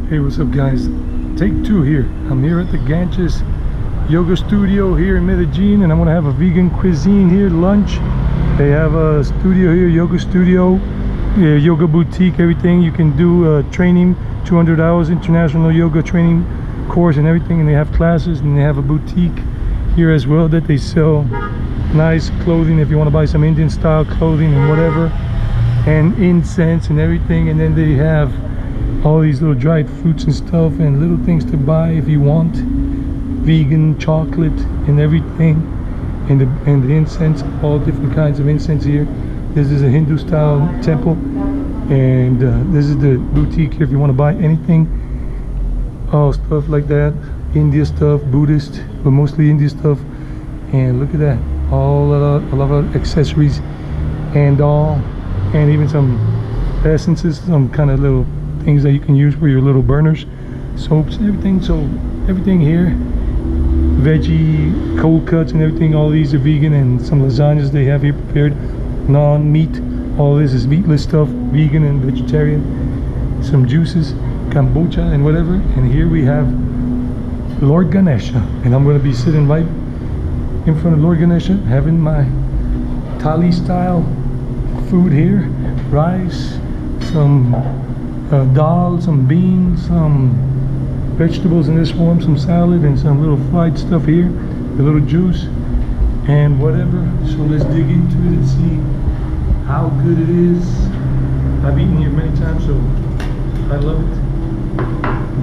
Hey, what's up guys? Take two here. I'm here at the Ganges Yoga Studio here in Medellin, and I'm gonna have a vegan cuisine here, lunch. They have a studio here, yoga studio, yoga boutique, everything. You can do training, 200 hours international yoga training course and everything, and they have classes, and they have a boutique here as well that they sell nice clothing if you want to buy some Indian style clothing and whatever, and incense and everything. And then they have all these little dried fruits and stuff and little things to buy if you want, vegan chocolate and everything, and the incense, all different kinds of incense here. This is a Hindu style temple, and this is the boutique here if you want to buy anything, all stuff like that, India stuff, Buddhist, but mostly India stuff. And look at that, a lot of accessories and all, and even some essences, some kind of little things that you can use for your little burners, soaps and everything. So everything here, veggie, cold cuts and everything, all these are vegan, and some lasagnas they have here prepared, non-meat. All this is meatless stuff, vegan and vegetarian. Some juices, kombucha and whatever. And here we have Lord Ganesha, and I'm going to be sitting right in front of Lord Ganesha having my thali style food here, rice, some dal, some beans, some vegetables in this form, some salad, and some little fried stuff here, a little juice and whatever. So let's dig into it and see how good it is. I've eaten here many times, so I love it.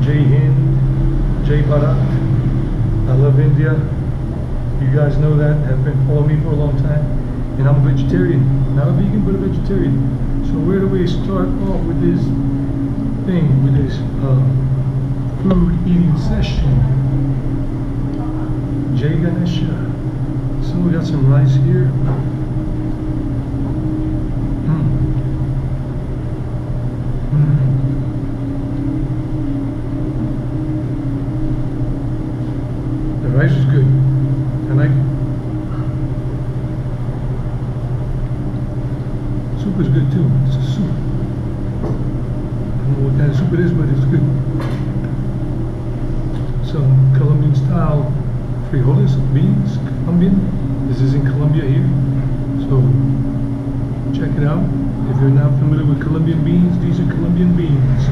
Jai Hind, Jai Bharat. I love India. You guys know that, have been following me for a long time. And I'm a vegetarian, not a vegan, but a vegetarian. So where do we start off with this thing, with this food eating session? Jai Ganesha. So we got some rice here. The rice is good. I like it. Soup is good too. It's a soup. I don't know what kind of soup it is, but it's good. Some Colombian style frijoles, beans, Colombian. This is in Colombia here, so check it out. If you're not familiar with Colombian beans, these are Colombian beans.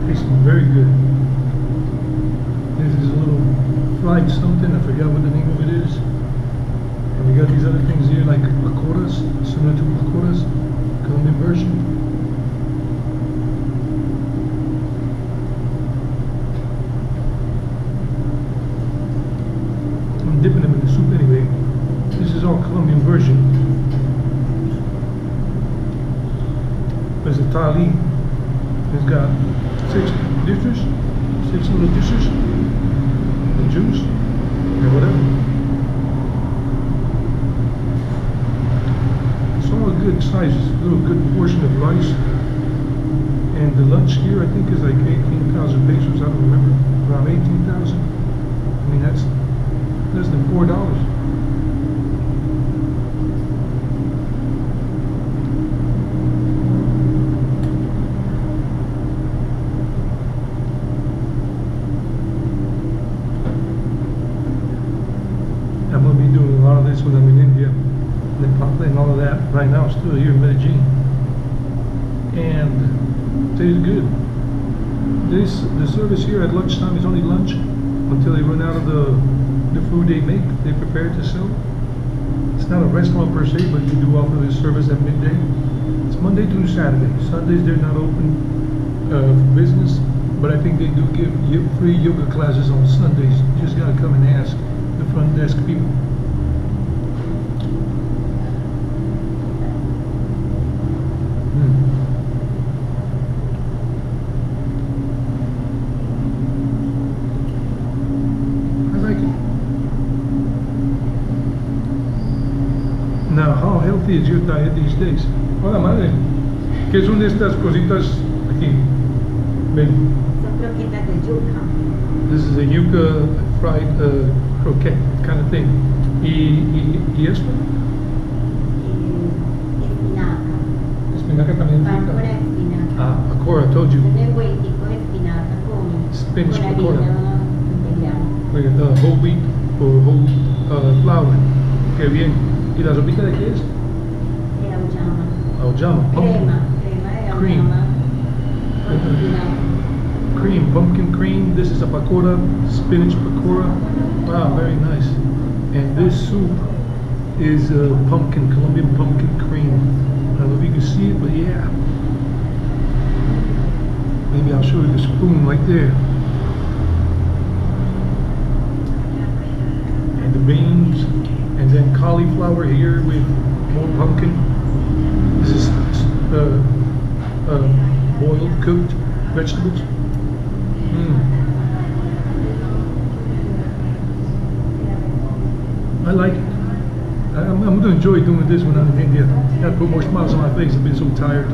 Tastes very good. This is a little fried something, I forgot what the name of it is. And we got these other things here like pakoras, similar to pakoras, Colombian version. I'm dipping them in the soup anyway. This is our Colombian version. There's a thali. It's got 6 dishes, 6 little dishes, and juice, and whatever. It's all good sizes, a little good portion of rice. And the lunch here I think is like 18,000 pesos, I don't remember, around 18,000. I mean, that's less than $4. I'm going to be doing a lot of this when I'm in India, Nepal, and all of that. Right now, I'm still here in Medellin, and it tastes good. The service here at lunchtime is only lunch until they run out of the food they make, they prepare to sell. It's not a restaurant per se, but you do offer this service at midday. It's Monday through Saturday. Sundays they're not open for business, but I think they do give free yoga classes on Sundays. You just got to come and ask the front desk people. I like it. Now, how healthy is your diet these days? Hola madre, ¿qué son estas cositas aquí? Ven. Son croquetas de yuca. This is a yuca fried croquette kind of thing. ¿Y esto? Espinaca. Espinaca. espinaca también es rica. Pecora espinaca. Ah, pecora, I told you. Tenemos el tipo de espinaca Spinach con pecora. harina integral. Like whole wheat or whole flour. Qué bien. ¿Y la sopita de qué es? De auyama. Auyama. Crema de Cream. auyama con espinaca. Cream, pumpkin cream. This is a pakora, spinach pakora. Wow, very nice. And this soup is pumpkin, Colombian pumpkin cream. I don't know if you can see it, but yeah. Maybe I'll show you the spoon right there. And the beans, and then cauliflower here with more pumpkin. This is boiled, cooked vegetables. I like it. I'm going to enjoy doing this when I'm in India. Got to put more smiles on my face. I've been so tired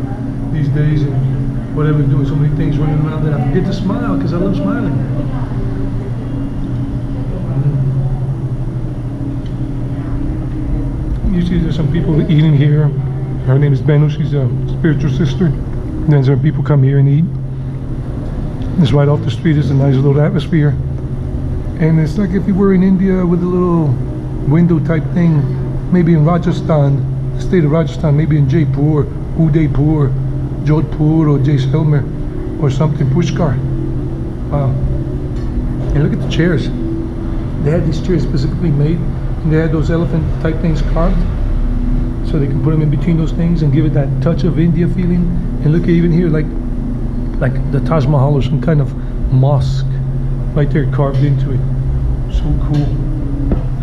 these days and whatever, doing so many things running around that I forget to smile because I love smiling. Usually there's some people eating here. Her name is Benu. She's a spiritual sister. And then some people come here and eat. It's right off the street. It's a nice little atmosphere. And it's like if you were in India with a little window type thing, maybe in Rajasthan, the state of Rajasthan, maybe in Jaipur, Udaipur, Jodhpur, or Jaisalmer, or something, Pushkar. Wow. And look at the chairs. They had these chairs specifically made, and they had those elephant type things carved, so they can put them in between those things and give it that touch of India feeling. And look at even here, like the Taj Mahal or some kind of mosque right there carved into it. So cool.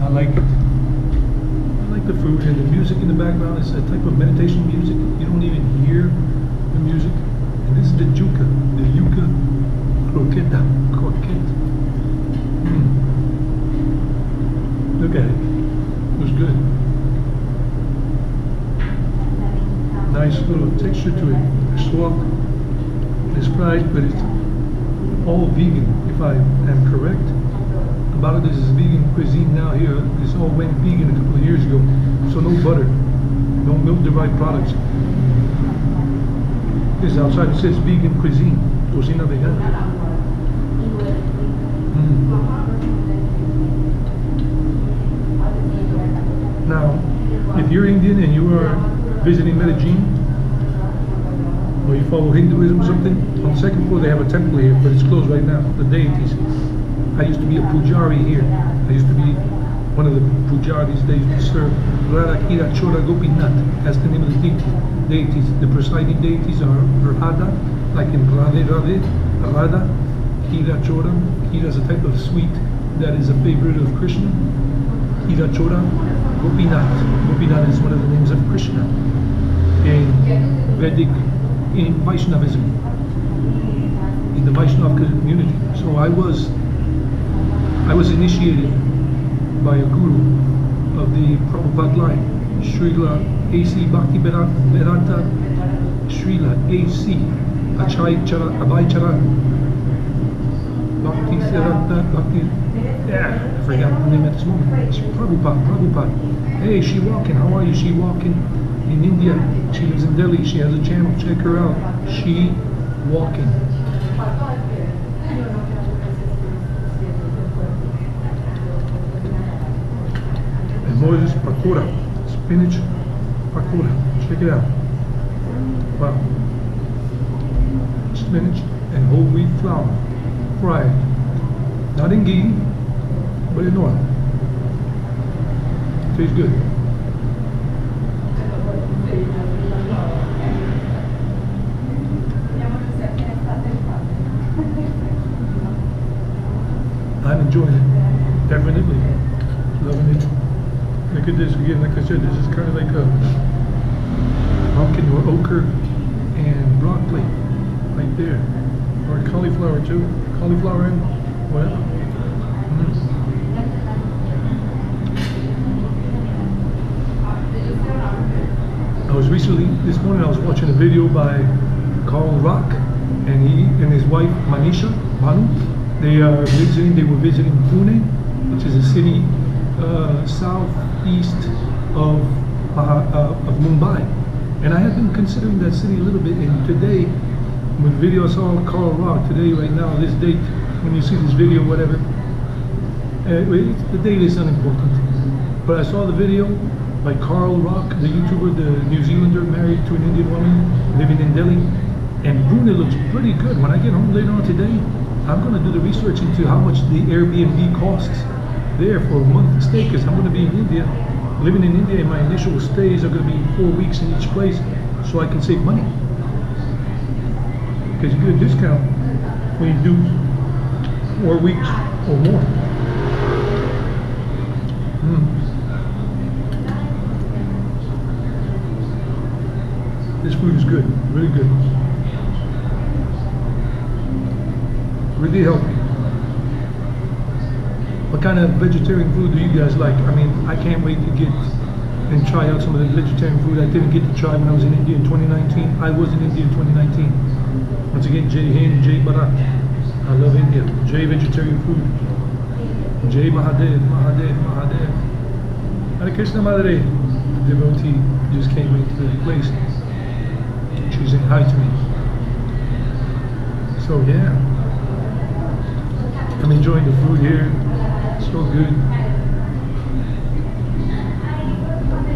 I like it. I like the food, and the music in the background is a type of meditation music. You don't even hear the music. And this is the yuca croqueta. Look at it. Looks good. Nice little texture to it. Swamp. It's fried, but it's all vegan, if I am correct. About this is vegan cuisine now here. This all went vegan a couple of years ago. So no butter, no milk derived products. This outside it says vegan cuisine. Cocina vegana. Now, if you're Indian and you are visiting Medellin, or you follow Hinduism or something, on the second floor they have a temple here, but it's closed right now, the deities. I used to be a pujari here. I used to be one of the pujaris they used to serve. Radha Kira Chora Gopinath, that's the name of the deities. The presiding deities are Radha, like in Radhe Radhe, Radha, Kira Chora. Kira is a type of sweet that is a favorite of Krishna. Kira Chora Gopinath. Gopinath is one of the names of Krishna in Vedic, in Vaishnavism, in the Vaishnava community. So I was initiated by a guru of the Prabhupada line, Srila A.C. Bhakti Vedanta, Srila A.C. Abhay Charan, Bhakti Vedanta, Bhakti, I forgot the name at this moment. It's Prabhupada. Hey, she walking, how are you? She walking in India. She lives in Delhi. She has a channel. Check her out. She walking. And more is pakora, spinach pakora. Check it out. Wow. Spinach and whole wheat flour, fried. Not in ghee, but in oil. Tastes good. I'm enjoying it, definitely, loving it. Look at this again, like I said, this is kind of like a pumpkin or ochre and broccoli, right there, or cauliflower too, cauliflower and what? I was recently, this morning I was watching a video by Carl Rock, and he and his wife Manisha Banu. They were visiting Pune, which is a city southeast of Mumbai. And I have been considering that city a little bit. And today, when the video I saw on Carl Rock today, right now, this date, when you see this video, whatever, the date is unimportant. But I saw the video by Carl Rock, the YouTuber, the New Zealander married to an Indian woman living in Delhi. And Brunei looks pretty good. When I get home later on today, I'm going to do the research into how much the Airbnb costs there for a month stay, because I'm going to be in India, living in India, and my initial stays are going to be 4 weeks in each place, so I can save money. Because you get a discount when you do 4 weeks or more. This food is good, really good. Really healthy. What kind of vegetarian food do you guys like? I mean, I can't wait to get and try out some of the vegetarian food I didn't get to try when I was in India in 2019. I was in India in 2019. Once again, Jai Hind, Jai Bharat. I love India. Jai vegetarian food. Jai Mahadev, Mahadev, Mahadev. Hare Krishna Madre. The devotee just came into the place. She's saying hi to me. So yeah, I'm enjoying the food here. So good.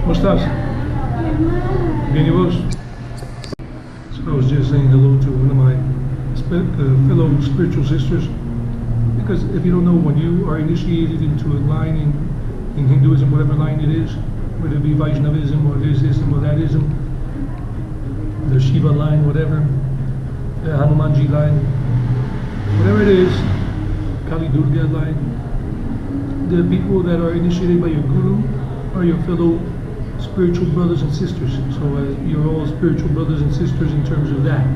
¿Cómo estás? Bien, ¿y vos? So I was just saying hello to one of my fellow spiritual sisters, because if you don't know, when you are initiated into a line in Hinduism, whatever line it is, whether it be Vaishnavism or thisism or thatism, the Shiva line, whatever, the Hanumanji line, whatever it is, Kali Durga line, the people that are initiated by your guru are your fellow spiritual brothers and sisters. So you're all spiritual brothers and sisters in terms of that.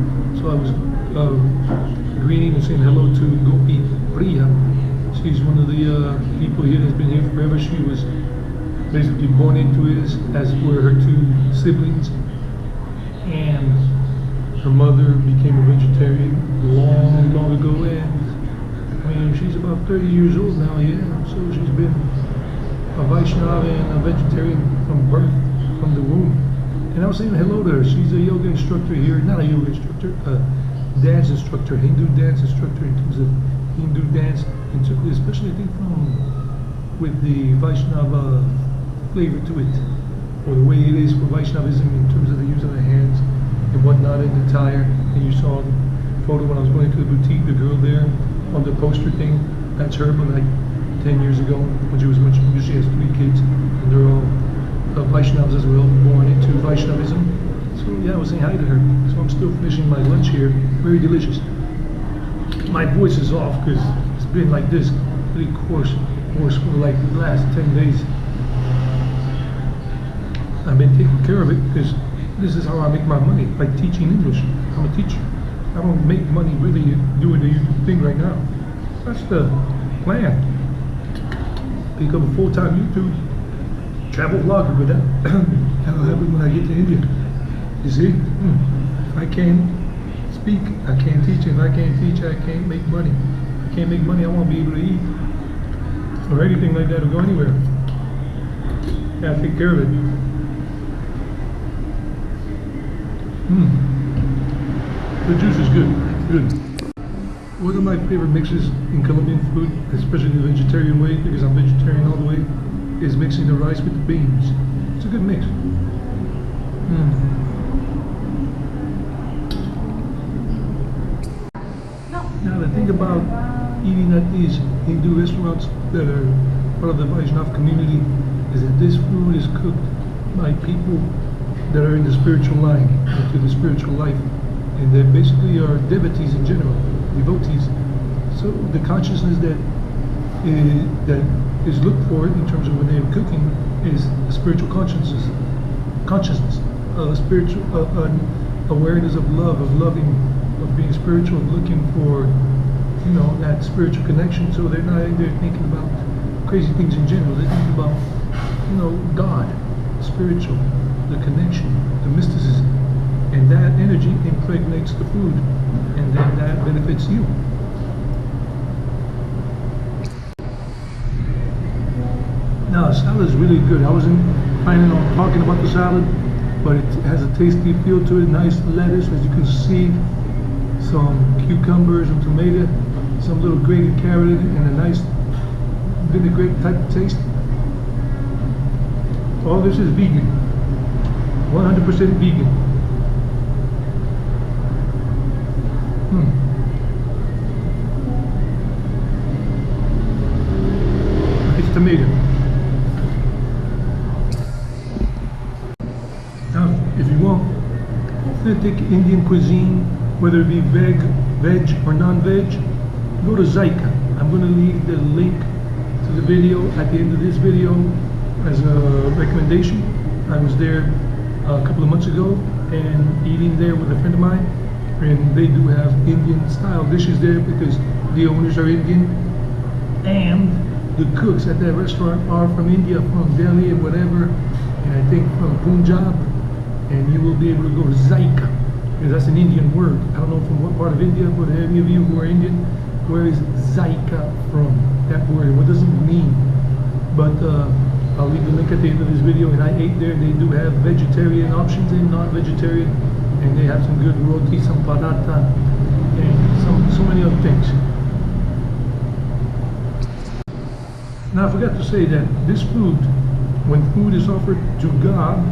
So I was greeting and saying hello to Gopi Priya. She's one of the people here that's been here forever. She was basically born into it, as were her two siblings. And her mother became a vegetarian long ago, and I mean, she's about 30 years old now, yeah. So she's been a Vaishnava and a vegetarian from birth, from the womb. And I was saying hello to her. She's a yoga instructor here, not a yoga instructor, a dance instructor, Hindu dance instructor in terms of Hindu dance, especially I think with the Vaishnava flavor to it, or the way it is for Vaishnavism in terms of the use of the hands and whatnot in the attire. And you saw the photo when I was going to the boutique, the girl there on the poster thing, that's her, but like 10 years ago when she was much younger. She has 3 kids, and they're all Vaishnavas as well, born into Vaishnavism. So yeah, I was saying hi to her. So I'm still finishing my lunch here, very delicious. My voice is off because it's been like this, pretty coarse for like the last 10 days. I've been taking care of it because this is how I make my money, by teaching English. I'm a teacher. I don't make money really doing the YouTube thing right now. That's the plan. Become a full-time YouTube travel vlogger, but that'll happen when I get to India. You see? If I can't speak, I can't teach. If I can't teach, I can't make money. If I can't make money, I won't be able to eat or anything like that or go anywhere. Gotta take care of it. The juice is good. Good. One of my favorite mixes in Colombian food, especially the vegetarian way, because I'm vegetarian all the way, is mixing the rice with the beans. It's a good mix. Now the thing about eating at these Hindu restaurants that are part of the Vaishnav community is that this food is cooked by people that are in the spiritual line, into the spiritual life. And they basically are devotees in general, devotees. So the consciousness that is looked for in terms of when they're cooking is a spiritual consciousness, spiritual awareness of love, of loving, of being spiritual, of looking for, you know, that spiritual connection. So they're not in there thinking about crazy things in general. They think about, you know, God, spiritual, the connection, the mysticism. And that energy impregnates the food, and then that benefits you. Now, the salad is really good. I wasn't planning on talking about the salad, but it has a tasty feel to it. Nice lettuce, as you can see, some cucumbers and tomato, some little grated carrot, and a nice vinaigrette type of taste. All this is vegan, 100% vegan. Nice tomato. Now, if you want authentic Indian cuisine, whether it be veg or non-veg, go to Zyka. I'm going to leave the link to the video at the end of this video as a recommendation. I was there a couple of months ago and eating there with a friend of mine, and they do have Indian style dishes there because the owners are Indian, and the cooks at that restaurant are from India, from Delhi and whatever, and I think from Punjab. And you will be able to go to Zyka, because that's an Indian word. I don't know from what part of India, but any of you who are Indian, where is Zyka from? That word, what does it mean? But I'll leave the link at the end of this video, and I ate there. They do have vegetarian options and non-vegetarian, and they have some good roti, some paratha, and so many other things. Now I forgot to say that this food, when food is offered to God,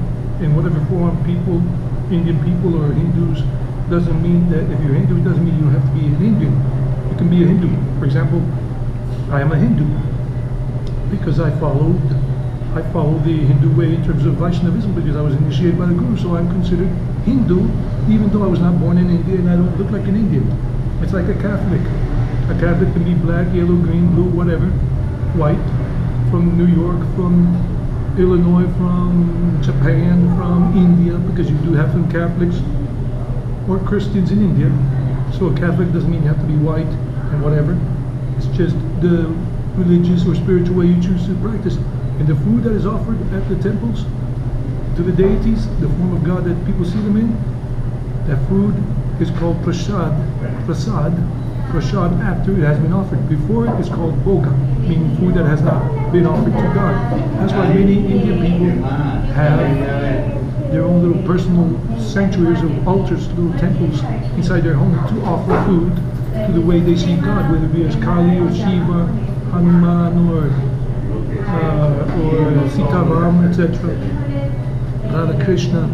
in whatever form, people, Indian people or Hindus, doesn't mean that if you're Hindu, it doesn't mean you have to be an Indian. You can be a Hindu. For example, I am a Hindu because I follow the Hindu way in terms of Vaishnavism, because I was initiated by the Guru, so I'm considered Hindu, even though I was not born in India and I don't look like an Indian. It's like a Catholic. A Catholic can be black, yellow, green, blue, whatever, white, from New York, from Illinois, from Japan, from India, because you do have some Catholics or Christians in India. So a Catholic doesn't mean you have to be white and whatever. It's just the religious or spiritual way you choose to practice. And the food that is offered at the temples to the deities, the form of God that people see them in, that food is called prasad. Prasad after it has been offered. Before it is called bhoga, meaning food that has not been offered to God. That's why many Indian people have their own little personal sanctuaries of altars, little temples inside their home to offer food to the way they see God, whether it be as Kali or Shiva, Hanuman or Sitaram, etc. Radha Krishna,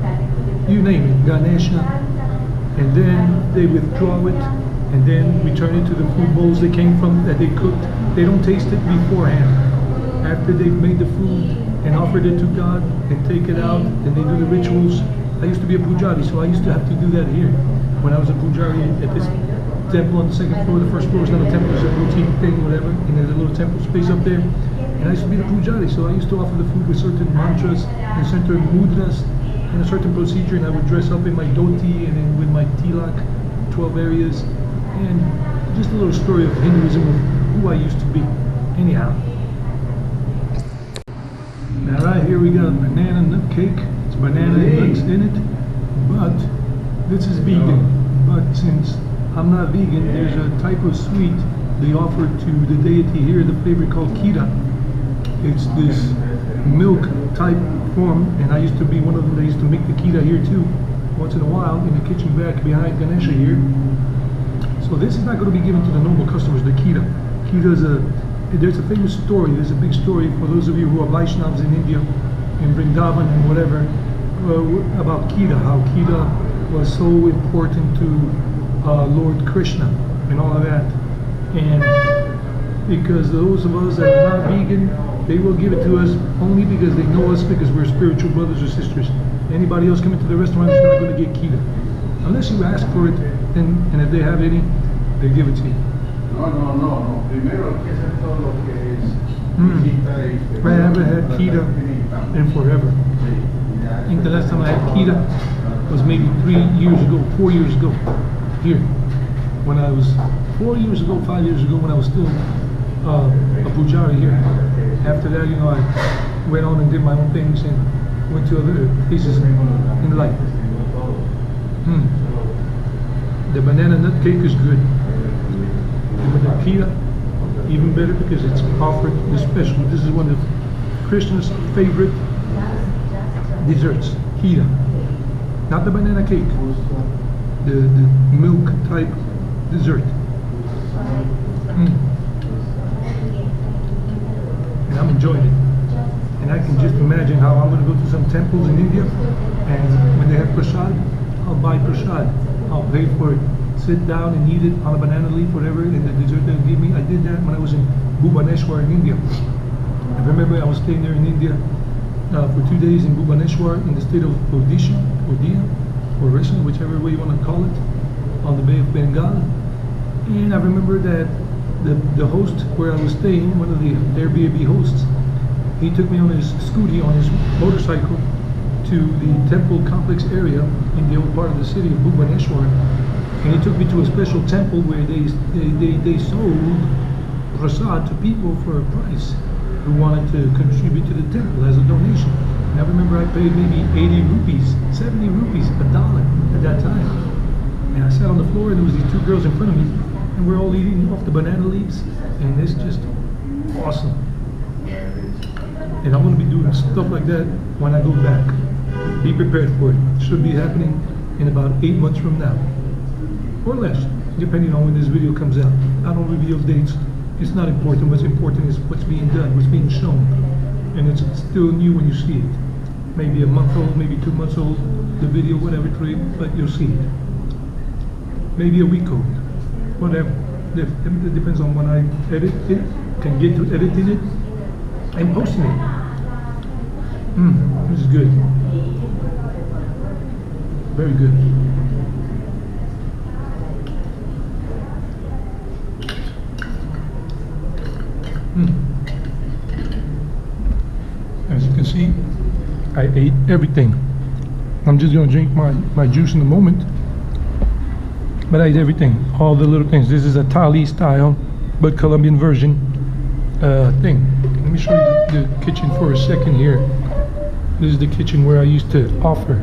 you name it, Ganesha, and then they withdraw it and then return it to the food bowls they came from, that they cooked. They don't taste it beforehand. After they've made the food and offered it to God, they take it out and they do the rituals. I used to be a pujari, so I used to have to do that here. When I was a pujari at this temple on the second floor, the first floor is not a temple, it's a boutique thing, whatever, and there's a little temple space up there. And I used to be the pujari, so I used to offer the food with certain mantras and certain mudras and a certain procedure, and I would dress up in my dhoti and then with my tilak, 12 areas, and just a little story of Hinduism, of who I used to be. Anyhow. Now right here we got a banana nut cake. It's banana nuts in it, but this is vegan. But since I'm not vegan, there's a type of sweet they offer to the deity here, the favorite called kira. It's this milk type form, and I used to be one of them that used to make the kira here too, once in a while, in the kitchen back behind Ganesha here. So this is not going to be given to the normal customers, the kira. There's a famous story, there's a big story for those of you who are Vaishnavas in India, in Vrindavan and whatever, about kira, how kira was so important to Lord Krishna and all of that. And because those of us that are not vegan, they will give it to us only because they know us, because we're spiritual brothers or sisters. Anybody else coming to the restaurant is not going to get kira. Unless you ask for it, and if they have any, they give it to you. No. Primero hay que hacer todo lo que es visita y... I haven't had kira in forever. I think the last time I had kira was maybe 4 years ago, here. When I was 4 years ago, 5 years ago, when I was still a pujari here. After that, I went on and did my own things and went to other places in life. The banana nut cake is good. And the kira, even better because it's offered especially. This is one of Krishna's favorite desserts, kira. not the banana cake, the milk type dessert. And I'm enjoying it. And I can just imagine how I'm going to go to some temples in India, and when they have prasad, I'll buy prasad. I'll pay for it, sit down and eat it on a banana leaf, whatever, and the dessert they'll give me. I did that when I was in Bhubaneswar in India. I remember I was staying there in India for 2 days in Bhubaneswar in the state of Odisha, or Orissa, whichever way you want to call it, on the Bay of Bengal. And I remember that the host where I was staying, one of the Airbnb hosts, he took me on his scooty, on his motorcycle, to the temple complex area in the old part of the city of Bhubaneswar. And he took me to a special temple where they sold prasad to people for a price who wanted to contribute to the temple as a donation. And I remember I paid maybe 80 rupees, 70 rupees, $1 at that time. And I sat on the floor and there was these two girls in front of me, and we're all eating off the banana leaves, and it's just awesome. And I'm going to be doing stuff like that when I go back. Be prepared for it. It should be happening in about 8 months from now, or less, depending on when this video comes out. I don't reveal dates. It's not important. What's important is what's being done, what's being shown. And it's still new when you see it. Maybe a month old, maybe 2 months old, the video, whatever, but you'll see it. Maybe a week old, whatever. It depends on when I edit it, can get to editing it and posting it. This is good. Very good. As you can see, I ate everything. I'm just gonna drink my juice in a moment, but I ate everything, all the little things. This is a thali style, but Colombian version thing. Let me show you the kitchen for a second here. This is the kitchen where I used to offer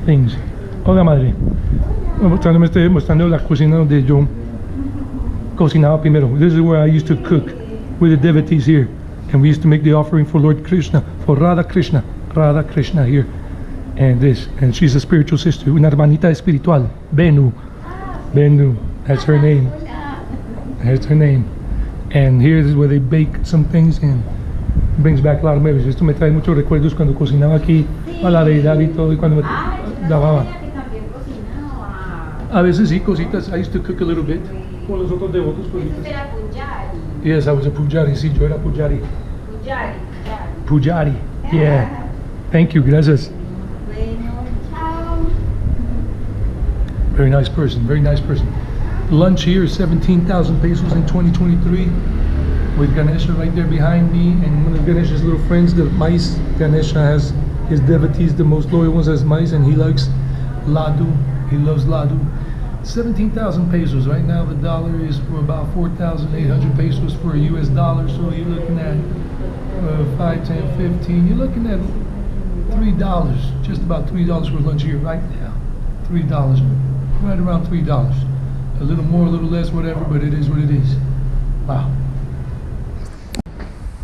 things. Hola madre, mostrando la cocina donde yo cocinaba primero. This is where I used to cook with the devotees here, and we used to make the offering for Lord Krishna, for Radha Krishna here, and she's a spiritual sister, una hermanita espiritual, Benu, that's her name, and here is where they bake some things and brings back a lot of memories. Esto me trae muchos recuerdos cuando cocinaba aquí a la deidad y todo, y cuando me lavaba. A veces sí, cositas. I used to cook a little bit for los otros devotos. Yes, I was a pujari. Sí, yo era pujari. Pujari. Yeah. Thank you. Gracias. Very nice person. Very nice person. Lunch here is 17,000 pesos in 2023. With Ganesha right there behind me, and one of Ganesha's little friends, the mice. Ganesha has his devotees, the most loyal ones, as mice, and he likes ladu. He loves ladu. 17,000 pesos. Right now the dollar is for about 4,800 pesos for a US dollar, so you're looking at 5, 10, 15. You're looking at $3, just about $3 for lunch here right now. $3, right around $3. A little more, a little less, whatever, but it is what it is. Wow.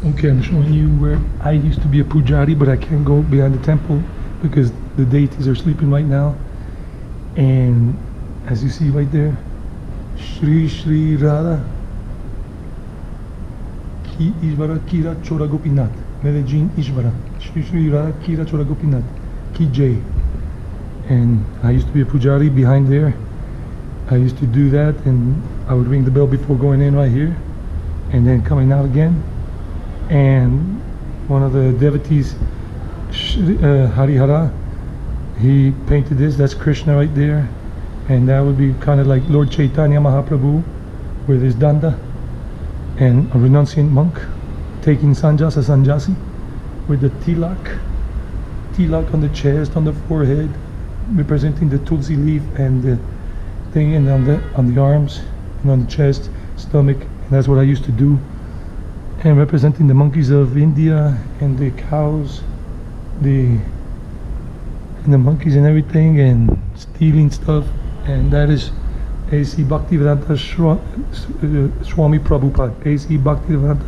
Okay, I'm showing you where I used to be a pujari, but I can't go behind the temple because the deities are sleeping right now. And as you see right there, Shri Radha Ki Ishvara Kira Chora Gopinath, Medellin Ishvara, Shri Radha Kira Chora Gopinath, Ki Jai. And I used to be a pujari behind there. I used to do that, and I would ring the bell before going in right here, and then coming out again. And one of the devotees, Harihara, he painted this. That's Krishna right there, and that would be kind of like Lord Chaitanya Mahaprabhu with his danda, and a renunciant monk taking sannyasi with the tilak on the chest, on the forehead, representing the tulsi leaf, and the thing, and on the arms and on the chest, stomach. And that's what I used to do, and representing the monkeys of India and the cows, the monkeys and everything, and stealing stuff. And that is A.C. Bhaktivedanta Swami Prabhupada, A.C. Bhaktivedanta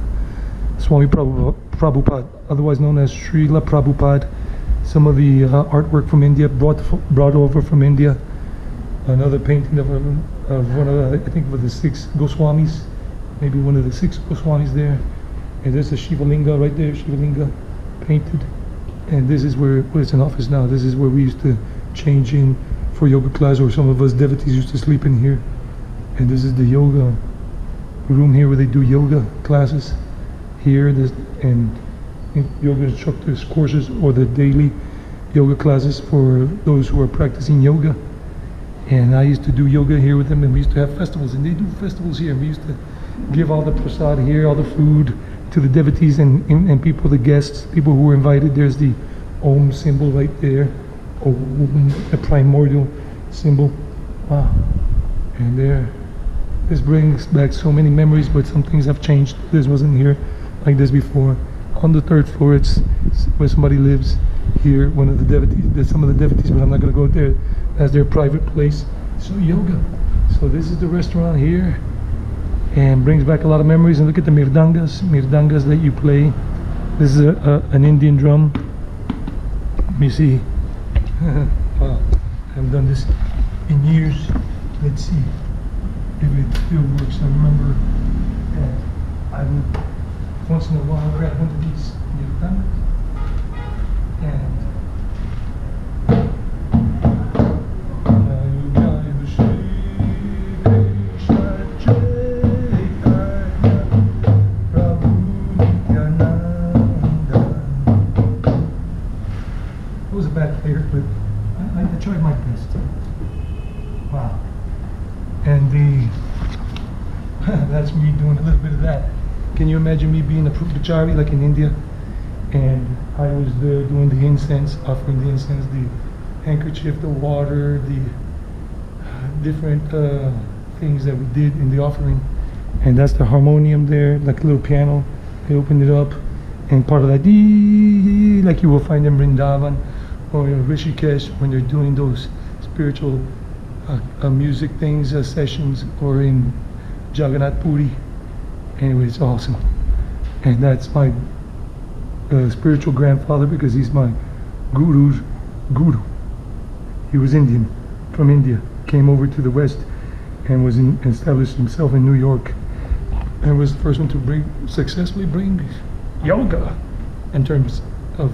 Swami Prabhupada, otherwise known as Srila Prabhupada, some of the artwork from India, brought over from India. Another painting of one of the, I think of the 6 Goswamis, maybe one of the 6 Goswamis there. And there's a Shiva Linga right there, Shiva Linga painted. And this is where it's an office now. This is where we used to change in for yoga class, or some of us devotees used to sleep in here. And this is the yoga room here where they do yoga classes here. And yoga instructors courses, or the daily yoga classes for those who are practicing yoga. And I used to do yoga here with them, and we used to have festivals, and they do festivals here, and we used to give all the prasad here, all the food to the devotees and people, the guests, people who were invited. There's the Om symbol right there, Om, the primordial symbol. Wow. And there, this brings back so many memories, but some things have changed. This wasn't here like this before. On the 3rd floor, it's where somebody lives here, one of the devotees. There's some of the devotees, but I'm not going to go there. That's their private place. So yoga. So this is the restaurant here, and brings back a lot of memories. And look at the mirdangas that you play. This is an Indian drum. Let me see. Wow, I haven't done this in years. Let's see if it still works. I remember that I would once in a while grab one of these mirdangas and but I tried my best. Wow. And that's me doing a little bit of that. Can you imagine me being a puchari like in India? And I was there doing the incense, offering the incense, the handkerchief, the water, the different things that we did in the offering. And that's the harmonium there, like a little piano. They opened it up, and part of that, like you will find in Vrindavan or in Rishikesh when they're doing those spiritual music things, sessions, or in Jagannath Puri. Anyway, it's awesome. And that's my spiritual grandfather, because he's my guru's guru. He was Indian, from India, came over to the West and was established himself in New York, and was the first one to successfully bring yoga in terms of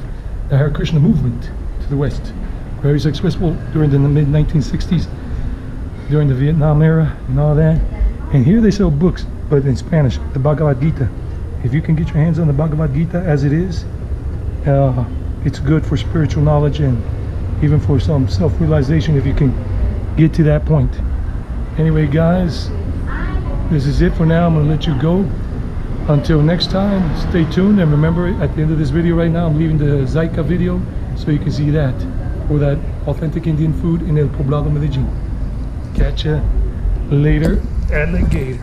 the Hare Krishna movement to the West. Very successful during the mid-1960s, during the Vietnam era and all that. And here they sell books, but in Spanish, the Bhagavad Gita. If you can get your hands on the Bhagavad Gita as it is, it's good for spiritual knowledge and even for some self-realization if you can get to that point. Anyway, guys, this is it for now. I'm going to let you go. Until next time, stay tuned, and remember, at the end of this video right now, I'm leaving the Zaika video so you can see that, for that authentic Indian food in El Poblado, Medellin. Catch ya later, alligator.